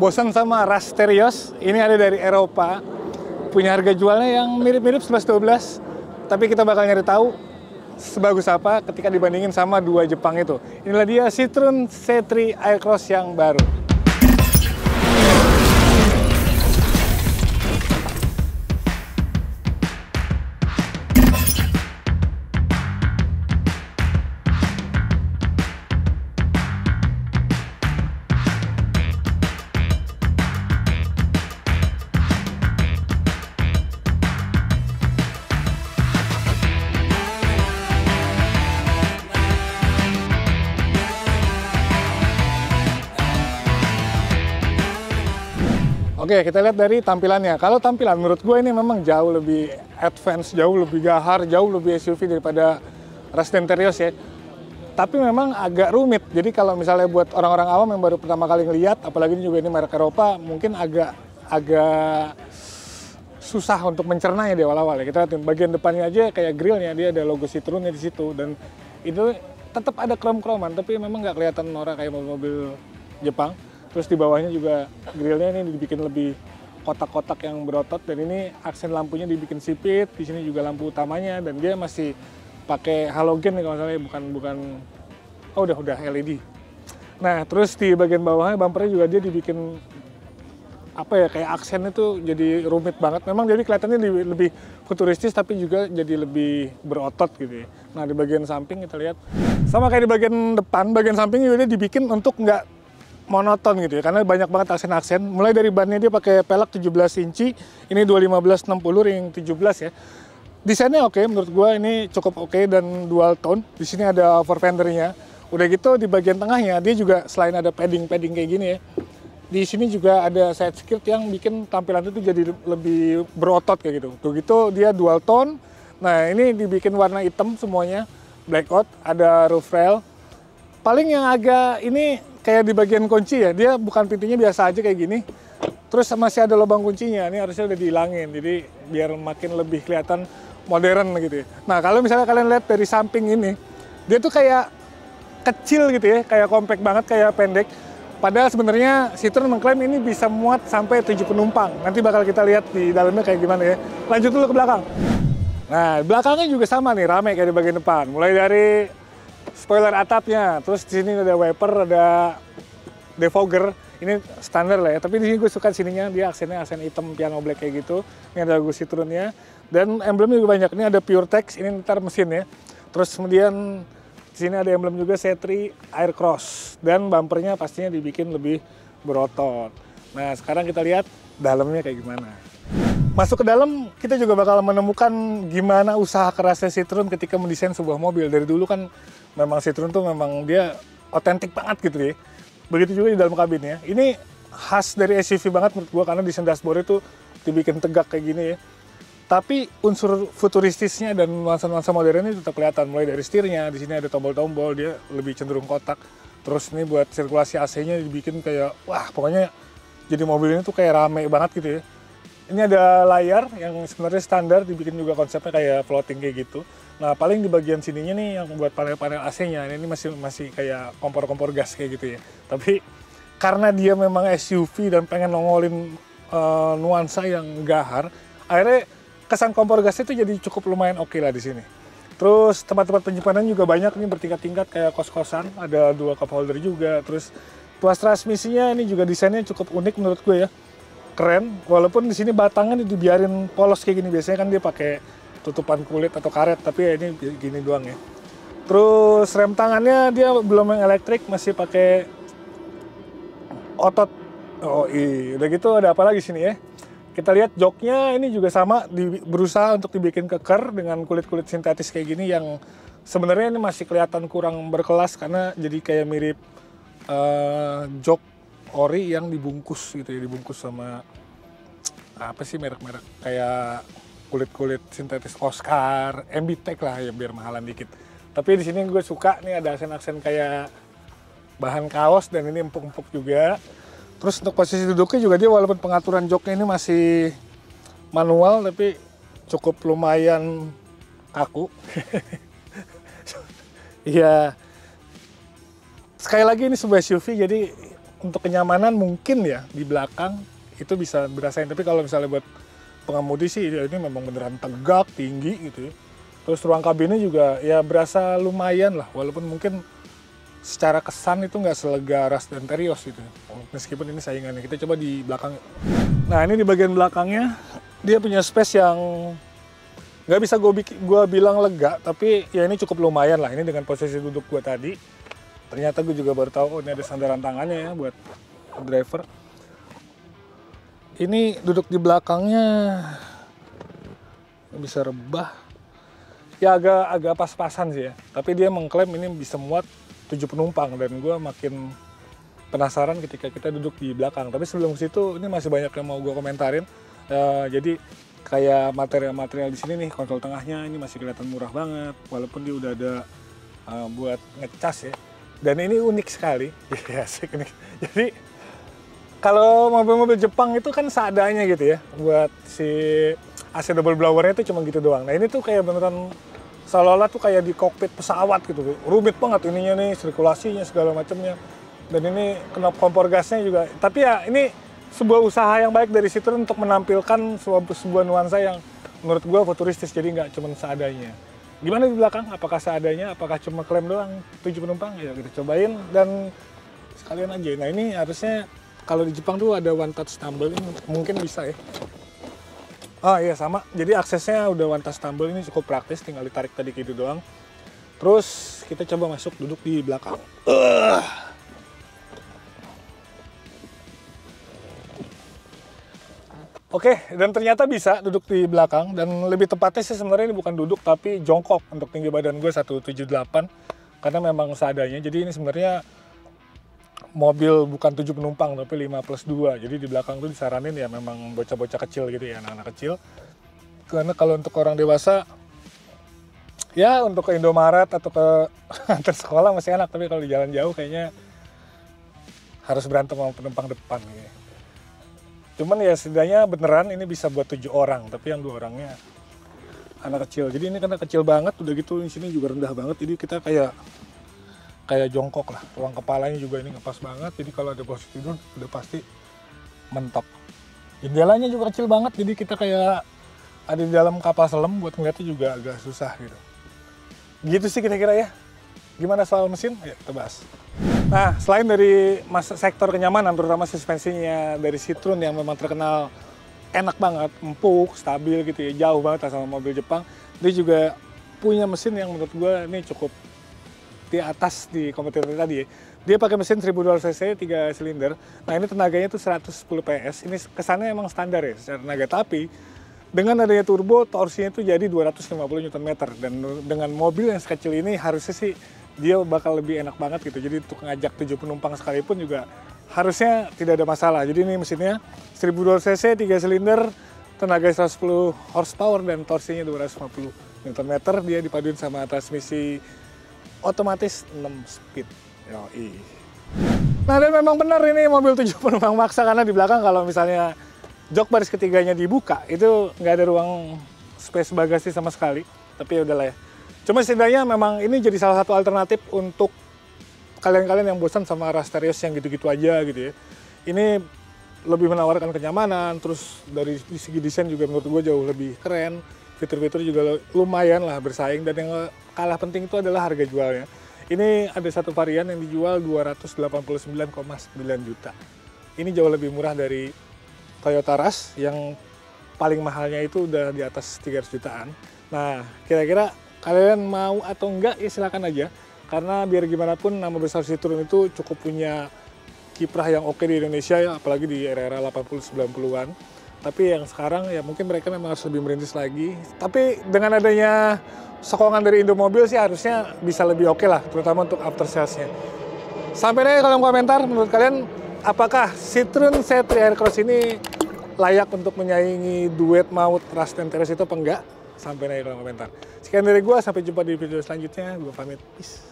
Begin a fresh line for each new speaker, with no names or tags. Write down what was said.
Bosan sama ras Terios? Ini ada dari Eropa. Punya harga jualnya yang mirip-mirip 11-12. Tapi kita bakal nyari tahu sebagus apa ketika dibandingin sama dua Jepang itu. Inilah dia Citroen C3 Aircross yang baru. Oke, kita lihat dari tampilannya. Kalau tampilan menurut gue ini memang jauh lebih advance, jauh lebih gahar, jauh lebih SUV daripada ras dan Terios ya. Tapi memang agak rumit. Jadi kalau misalnya buat orang-orang awam yang baru pertama kali ngeliat, apalagi ini juga ini merek Eropa, mungkin agak susah untuk mencernanya di awal-awal ya. Kita lihat bagian depannya aja kayak grillnya, dia ada logo Citroennya di situ. Dan itu tetap ada krom-kroman, tapi memang nggak kelihatan norak kayak mobil-mobil Jepang. Terus di bawahnya juga grillnya ini dibikin lebih kotak-kotak yang berotot, dan ini aksen lampunya dibikin sipit. Di sini juga lampu utamanya, dan dia masih pakai halogen nih kalau misalnya bukan oh udah LED. Nah terus di bagian bawahnya bumpernya juga dia dibikin apa ya, kayak aksennya tuh jadi rumit banget. Memang jadi kelihatannya lebih futuristis tapi juga jadi lebih berotot gitu ya. Nah di bagian samping kita lihat sama kayak di bagian depan, bagian samping juga dia dibikin untuk nggak monoton gitu ya, karena banyak banget aksen-aksen. Mulai dari bannya dia pakai pelek 17 inci, ini 215/60 ring 17 ya. Desainnya oke, menurut gua ini cukup oke dan dual tone. Di sini ada over fendernya. Udah gitu di bagian tengahnya dia juga selain ada padding kayak gini ya, di sini juga ada side skirt yang bikin tampilan itu jadi lebih berotot kayak gitu. Tuh gitu dia dual tone. Nah ini dibikin warna hitam semuanya, blackout, ada roof rail. Paling yang agak ini kayak di bagian kunci ya, dia bukan pintunya biasa aja kayak gini. Terus masih ada lubang kuncinya, ini harusnya udah dihilangin. Jadi biar makin lebih kelihatan modern gitu ya. Nah kalau misalnya kalian lihat dari samping ini, dia tuh kayak kecil gitu ya, kayak compact banget, kayak pendek. Padahal sebenarnya Citroen mengklaim ini bisa muat sampai 7 penumpang. Nanti bakal kita lihat di dalamnya kayak gimana ya. Lanjut dulu ke belakang. Nah belakangnya juga sama nih, rame kayak di bagian depan. Mulai dari spoiler atapnya, terus di sini ada wiper, ada defogger, ini standar lah ya. Tapi di sini gue suka sininya, dia aksennya aksen hitam piano black kayak gitu. Ini ada logo Citroennya, dan emblemnya juga banyak. Ini ada PureTex, ini ntar mesin ya. Terus kemudian di sini ada emblem juga C3 Aircross, dan bumpernya pastinya dibikin lebih berotot. Nah sekarang kita lihat dalamnya kayak gimana. Masuk ke dalam, kita juga bakal menemukan gimana usaha kerasnya Citroen ketika mendesain sebuah mobil. Dari dulu kan memang Citroen tuh memang dia otentik banget gitu ya. Begitu juga di dalam kabinnya. Ini khas dari SUV banget menurut gua, karena desain dashboard itu dibikin tegak kayak gini ya. Tapi unsur futuristisnya dan nuansa-nuansa modernnya tetap kelihatan. Mulai dari setirnya, di sini ada tombol-tombol, dia lebih cenderung kotak. Terus ini buat sirkulasi AC-nya dibikin kayak, wah pokoknya jadi mobil ini tuh kayak rame banget gitu ya. Ini ada layar yang sebenarnya standar, dibikin juga konsepnya kayak floating kayak gitu. Nah paling di bagian sininya nih yang buat panel-panel AC-nya, ini masih kayak kompor-kompor gas kayak gitu ya. Tapi karena dia memang SUV dan pengen nongolin nuansa yang gahar, akhirnya kesan kompor gas itu jadi cukup lumayan oke lah di sini. Terus tempat-tempat penyimpanan juga banyak nih, bertingkat-tingkat kayak kos-kosan, ada 2 cup holder juga. Terus tuas transmisinya ini juga desainnya cukup unik menurut gue ya. Keren, walaupun di sini batangnya dibiarin polos kayak gini. Biasanya kan dia pakai tutupan kulit atau karet, tapi ya ini gini doang ya. Terus rem tangannya dia belum yang elektrik, masih pakai otot. Oh iya, udah gitu ada apa lagi sini ya? Kita lihat joknya ini juga sama, berusaha untuk dibikin keker dengan kulit-kulit sintetis kayak gini, yang sebenarnya ini masih kelihatan kurang berkelas karena jadi kayak mirip jok ori yang dibungkus gitu ya, dibungkus sama apa sih merek-merek kayak kulit-kulit sintetis Oscar, MBTEC lah ya, biar mahalan dikit. Tapi di sini gue suka nih ada aksen-aksen kayak bahan kaos, dan ini empuk-empuk juga. Terus untuk posisi duduknya juga dia walaupun pengaturan joknya ini masih manual, tapi cukup lumayan kaku. Iya. Sekali lagi ini sebuah SUV, jadi untuk kenyamanan mungkin ya di belakang itu bisa berasain, tapi kalau misalnya buat pengemudi sih ini memang beneran tegak, tinggi gitu ya. Terus ruang kabinnya juga ya berasa lumayan lah, walaupun mungkin secara kesan itu nggak selega Rush dan Terios gitu. Meskipun ini saingannya, kita coba di belakang. Nah ini di bagian belakangnya, dia punya space yang nggak bisa gue bilang lega, tapi ya ini cukup lumayan lah. Ini dengan posisi duduk gue tadi, ternyata gue juga baru tahu oh, ini ada sandaran tangannya ya buat driver. Ini duduk di belakangnya bisa rebah. Ya agak pas-pasan sih ya, tapi dia mengklaim ini bisa muat 7 penumpang dan gue makin penasaran ketika kita duduk di belakang. Tapi sebelum situ ini masih banyak yang mau gue komentarin. Jadi kayak material-material di sini nih, konsol tengahnya ini masih kelihatan murah banget, walaupun dia udah ada buat ngecas ya. Dan ini unik sekali, ya asik nih. Jadi kalau mobil-mobil Jepang itu kan seadanya gitu ya, buat si AC double blowernya itu cuma gitu doang. Nah ini tuh kayak beneran seolah-olah tuh kayak di kokpit pesawat gitu, rumit banget ininya nih, sirkulasinya segala macamnya. Dan ini knop kompor gasnya juga. Tapi ya ini sebuah usaha yang baik dari Citroen untuk menampilkan sebuah nuansa yang menurut gua futuristis, jadi nggak cuma seadanya. Gimana di belakang? Apakah seadanya? Apakah cuma klaim doang 7 penumpang? Ya kita cobain dan sekalian aja. Nah ini harusnya kalau di Jepang tuh ada one touch tumble, ini mungkin bisa ya. Ah iya sama, jadi aksesnya udah one touch tumble, ini cukup praktis, tinggal ditarik tadi gitu doang. Terus kita coba masuk duduk di belakang. Oke, dan ternyata bisa duduk di belakang, dan lebih tepatnya sih sebenarnya ini bukan duduk tapi jongkok untuk tinggi badan gue 178, karena memang seadanya. Jadi ini sebenarnya mobil bukan 7 penumpang tapi 5+2, jadi di belakang tuh disaranin ya memang bocah-bocah kecil gitu ya, anak-anak kecil. Karena kalau untuk orang dewasa ya untuk ke Indomaret atau ke antar sekolah masih enak, tapi kalau di jalan jauh kayaknya harus berantem sama penumpang depan gitu. Cuman ya setidaknya beneran ini bisa buat 7 orang, tapi yang 2 orangnya anak kecil. Jadi ini karena kecil banget, udah gitu di sini juga rendah banget, jadi kita kayak jongkok lah. Ruang kepalanya juga ini ngepas banget, jadi kalau ada posisi tidur udah pasti mentok. Jendelanya juga kecil banget, jadi kita kayak ada di dalam kapal selam, buat ngeliatnya juga agak susah gitu. Gitu sih kira-kira ya. Gimana soal mesin? Ya kita bahas. Nah, selain dari sektor kenyamanan, terutama suspensinya dari Citroen yang memang terkenal enak banget, empuk, stabil gitu ya, jauh banget sama mobil Jepang, dia juga punya mesin yang menurut gue ini cukup di atas di kompetitor tadi ya. Dia pakai mesin 1200 cc 3 silinder. Nah ini tenaganya tuh 110 PS. Ini kesannya emang standar ya secara tenaga, tapi dengan adanya turbo torsinya itu jadi 250 Nm, dan dengan mobil yang sekecil ini harusnya sih dia bakal lebih enak banget gitu. Jadi untuk ngajak 7 penumpang sekalipun juga harusnya tidak ada masalah. Jadi ini mesinnya 1200 cc 3 silinder, tenaga 110 horsepower dan torsinya 250 Nm. Dia dipaduin sama transmisi otomatis 6 speed. Yoi. Nah dan memang benar ini mobil 7 penumpang maksa, karena di belakang kalau misalnya jok baris ketiganya dibuka itu nggak ada ruang space bagasi sama sekali. Tapi ya udahlah ya. Cuma setidaknya memang ini jadi salah satu alternatif untuk kalian-kalian yang bosan sama Rush Terios yang gitu-gitu aja gitu ya. Ini lebih menawarkan kenyamanan, terus dari segi desain juga menurut gue jauh lebih keren. Fitur-fitur juga lumayan lah bersaing, dan yang kalah penting itu adalah harga jualnya. Ini ada satu varian yang dijual 289,9 juta. Ini jauh lebih murah dari Toyota Rush yang paling mahalnya itu udah di atas 300 jutaan. Nah, kira-kira kalian mau atau enggak ya silakan aja. Karena biar gimana pun nama besar Citroen itu cukup punya kiprah yang oke di Indonesia ya, apalagi di era-era 80-90-an. Tapi yang sekarang ya mungkin mereka memang harus lebih merintis lagi. Tapi dengan adanya sokongan dari Indomobil sih harusnya bisa lebih oke lah, terutama untuk after sales-nya. Sampai deh kolom komentar, menurut kalian apakah Citroen C3 Aircross ini layak untuk menyaingi duet maut Rush dan Terios itu apa enggak? Sampai deh kolom komentar. Sekian dari gue, sampai jumpa di video selanjutnya. Gue pamit, peace.